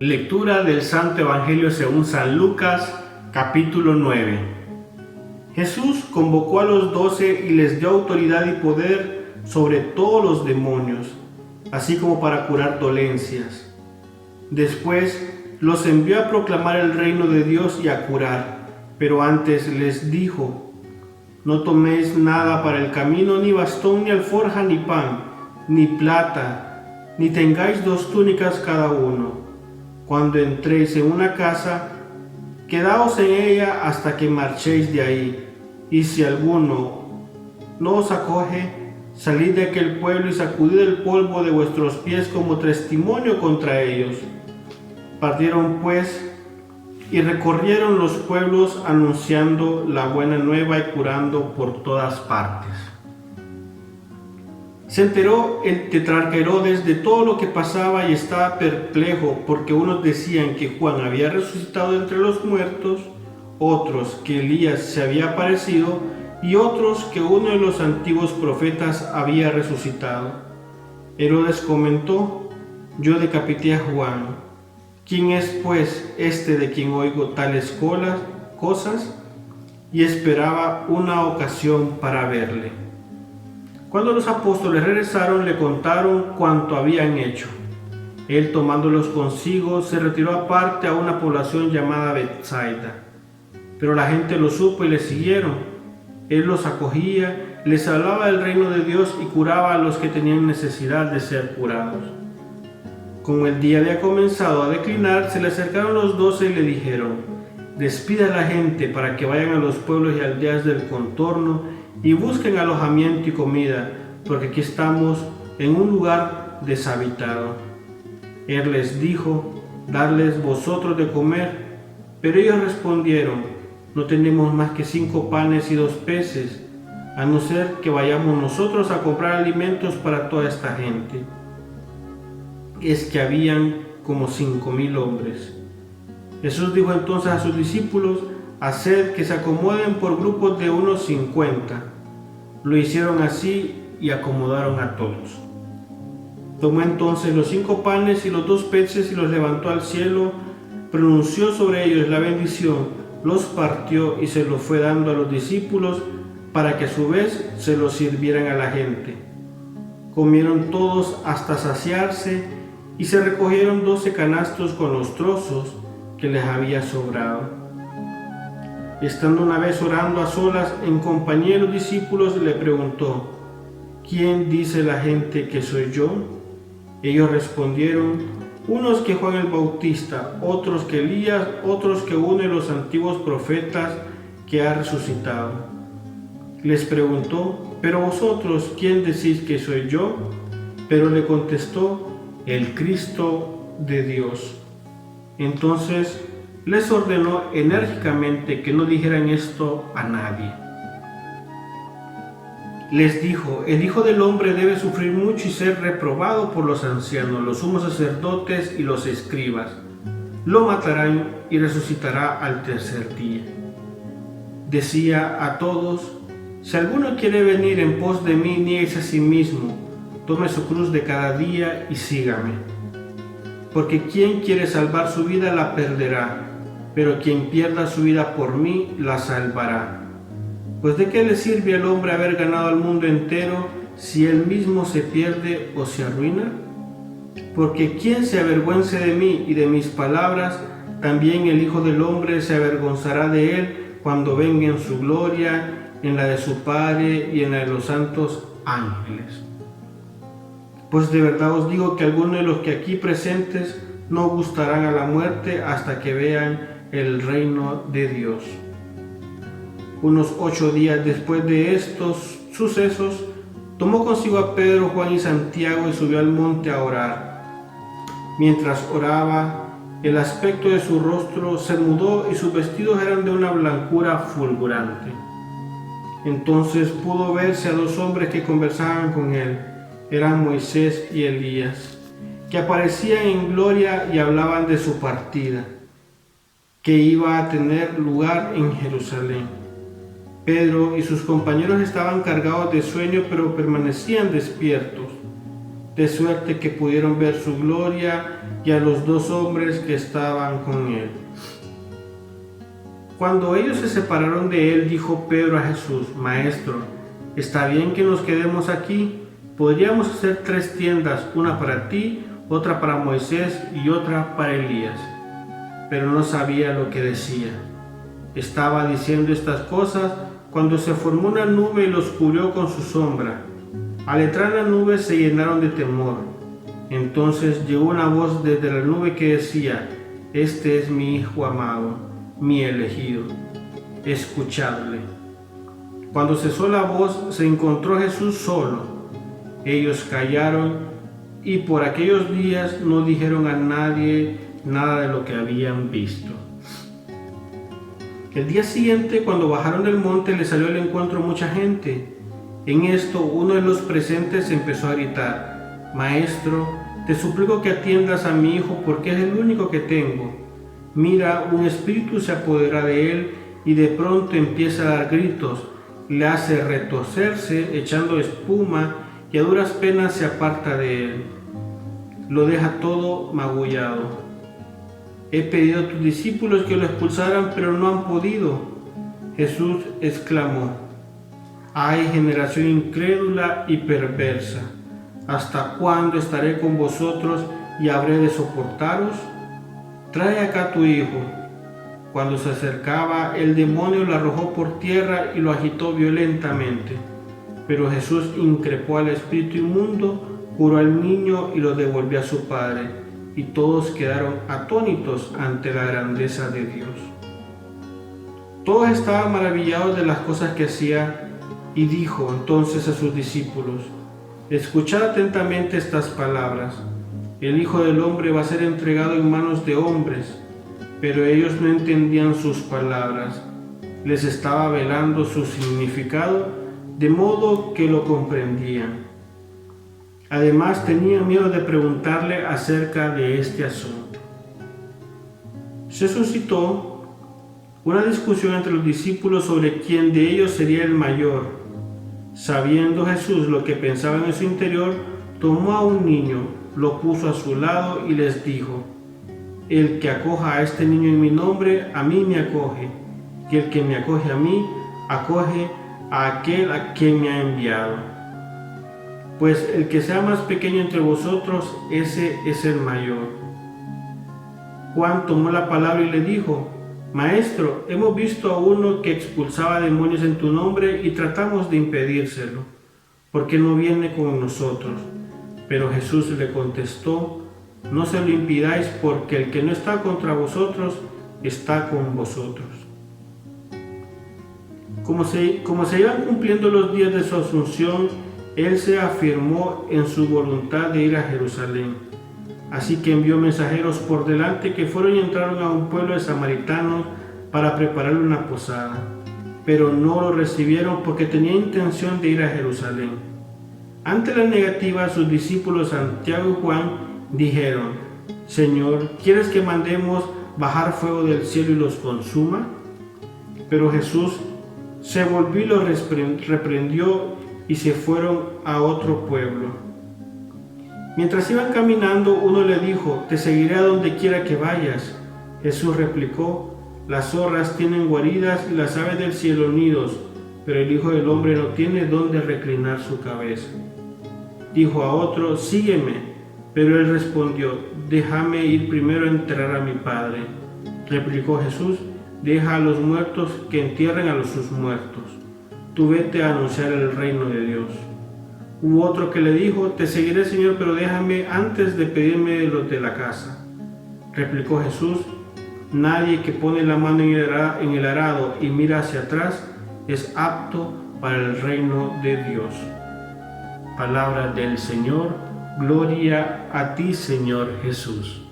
Lectura del Santo Evangelio según San Lucas, capítulo 9. Jesús convocó a los 12 y les dio autoridad y poder sobre todos los demonios, así como para curar dolencias. Después los envió a proclamar el reino de Dios y a curar, pero antes les dijo: no toméis nada para el camino, ni bastón, ni alforja, ni pan, ni plata, ni tengáis 2 túnicas cada uno. Cuando entréis en una casa, quedaos en ella hasta que marchéis de ahí, y si alguno no os acoge, salid de aquel pueblo y sacudid el polvo de vuestros pies como testimonio contra ellos. Partieron pues y recorrieron los pueblos anunciando la buena nueva y curando por todas partes. Se enteró el tetrarca Herodes de todo lo que pasaba y estaba perplejo, porque unos decían que Juan había resucitado entre los muertos, otros que Elías se había aparecido y otros que uno de los antiguos profetas había resucitado. Herodes comentó: yo decapité a Juan. ¿Quién es pues este de quien oigo tales cosas? Y esperaba una ocasión para verle. Cuando los apóstoles regresaron, le contaron cuanto habían hecho. Él, tomándolos consigo, se retiró aparte a una población llamada Betsaida. Pero la gente lo supo y le siguieron. Él los acogía, les hablaba del reino de Dios y curaba a los que tenían necesidad de ser curados. Como el día había comenzado a declinar, se le acercaron los 12 y le dijeron: despida a la gente para que vayan a los pueblos y aldeas del contorno y busquen alojamiento y comida, porque aquí estamos en un lugar deshabitado. Él les dijo: dadles vosotros de comer. Pero ellos respondieron: no tenemos más que 5 panes y 2 peces, a no ser que vayamos nosotros a comprar alimentos para toda esta gente. Es que habían como 5,000 hombres. Jesús dijo entonces a sus discípulos: haced que se acomoden por grupos de unos 50. Lo hicieron así y acomodaron a todos. Tomó entonces los 5 panes y los 2 peces y los levantó al cielo, pronunció sobre ellos la bendición, los partió y se los fue dando a los discípulos para que a su vez se los sirvieran a la gente. Comieron todos hasta saciarse y se recogieron 12 canastos con los trozos que les había sobrado. Estando una vez orando a solas en compañía de los discípulos, le preguntó: ¿quién dice la gente que soy yo? Ellos respondieron: unos que Juan el Bautista, otros que Elías, otros que uno de los antiguos profetas que ha resucitado. Les preguntó: ¿pero vosotros quién decís que soy yo? Pero le contestó: el Cristo de Dios. Entonces les ordenó enérgicamente que no dijeran esto a nadie. Les dijo: el Hijo del Hombre debe sufrir mucho y ser reprobado por los ancianos, los sumos sacerdotes y los escribas. Lo matarán y resucitará al tercer día. Decía a todos: si alguno quiere venir en pos de mí, niéguese a sí mismo, tome su cruz de cada día y sígame. Porque quien quiere salvar su vida la perderá, pero quien pierda su vida por mí la salvará. Pues ¿de qué le sirve al hombre haber ganado al mundo entero si él mismo se pierde o se arruina? Porque quien se avergüence de mí y de mis palabras, también el Hijo del Hombre se avergonzará de él cuando venga en su gloria, en la de su Padre y en la de los santos ángeles. Pues de verdad os digo que algunos de los que aquí presentes no gustarán a la muerte hasta que vean el reino de Dios. Unos 8 días después de estos sucesos, tomó consigo a Pedro, Juan y Santiago y subió al monte a orar. Mientras oraba, el aspecto de su rostro se mudó y sus vestidos eran de una blancura fulgurante. Entonces pudo verse a 2 hombres que conversaban con él. Eran Moisés y Elías, que aparecían en gloria y hablaban de su partida, que iba a tener lugar en Jerusalén. Pedro y sus compañeros estaban cargados de sueño, pero permanecían despiertos. de suerte que pudieron ver su gloria y a los dos hombres que estaban con él. Cuando ellos se separaron de él, dijo Pedro a Jesús: Maestro, ¿está bien que nos quedemos aquí? Podríamos hacer 3 tiendas, una para ti, otra para Moisés y otra para Elías. Pero no sabía lo que decía. Estaba diciendo estas cosas cuando se formó una nube y los cubrió con su sombra. Al entrar en la nube se llenaron de temor. Entonces llegó una voz desde la nube que decía: Este es mi Hijo amado, mi elegido. Escuchadle. Cuando cesó la voz, se encontró Jesús solo. Ellos callaron y por aquellos días no dijeron a nadie nada de lo que habían visto. El día siguiente, cuando bajaron del monte, les salió al encuentro mucha gente. En esto, uno de los presentes empezó a gritar: Maestro, te suplico que atiendas a mi hijo porque es el único que tengo. Mira, un espíritu se apodera de él y de pronto empieza a dar gritos, le hace retorcerse echando espuma y a duras penas se aparta de él. Lo deja todo magullado. He pedido a tus discípulos que lo expulsaran, pero no han podido. Jesús exclamó: ¡Ay, generación incrédula y perversa! ¿Hasta cuándo estaré con vosotros y habré de soportaros? Trae acá a tu hijo. Cuando se acercaba, el demonio lo arrojó por tierra y lo agitó violentamente. Pero Jesús increpó al espíritu inmundo, curó al niño y lo devolvió a su padre. Y todos quedaron atónitos ante la grandeza de Dios. Todos estaban maravillados de las cosas que hacía, y dijo entonces a sus discípulos: Escuchad atentamente estas palabras. El Hijo del Hombre va a ser entregado en manos de hombres. Pero ellos no entendían sus palabras. Les estaba velando su significado, de modo que lo comprendían. Además, tenían miedo de preguntarle acerca de este asunto. Se suscitó una discusión entre los discípulos sobre quién de ellos sería el mayor. Sabiendo Jesús lo que pensaban en su interior, tomó a un niño, lo puso a su lado y les dijo: El que acoja a este niño en mi nombre, a mí me acoge, y el que me acoge a mí, acoge a aquel a quien me ha enviado. Pues el que sea más pequeño entre vosotros, ese es el mayor. Juan tomó la palabra y le dijo: Maestro, hemos visto a uno que expulsaba demonios en tu nombre y tratamos de impedírselo, porque no viene con nosotros. Pero Jesús le contestó: No se lo impidáis, porque el que no está contra vosotros, está con vosotros. Como se iban cumpliendo los días de su asunción, él se afirmó en su voluntad de ir a Jerusalén. Así que envió mensajeros por delante que fueron y entraron a un pueblo de samaritanos para prepararle una posada. Pero no lo recibieron porque tenía intención de ir a Jerusalén. Ante la negativa, sus discípulos Santiago y Juan dijeron: Señor, ¿quieres que mandemos bajar fuego del cielo y los consuma? Pero Jesús se volvió y los reprendió y se fueron a otro pueblo. Mientras iban caminando, uno le dijo: Te seguiré a donde quiera que vayas. Jesús replicó: Las zorras tienen guaridas y las aves del cielo nidos, pero el Hijo del Hombre no tiene dónde reclinar su cabeza. Dijo a otro: Sígueme. Pero él respondió: Déjame ir primero a enterrar a mi Padre. Replicó Jesús: Deja a los muertos que entierren a sus muertos. Tú vete a anunciar el reino de Dios. Hubo otro que le dijo: Te seguiré, Señor, pero déjame antes de pedirme los de la casa. Replicó Jesús: Nadie que pone la mano en el arado y mira hacia atrás es apto para el reino de Dios. Palabra del Señor. Gloria a ti, Señor Jesús.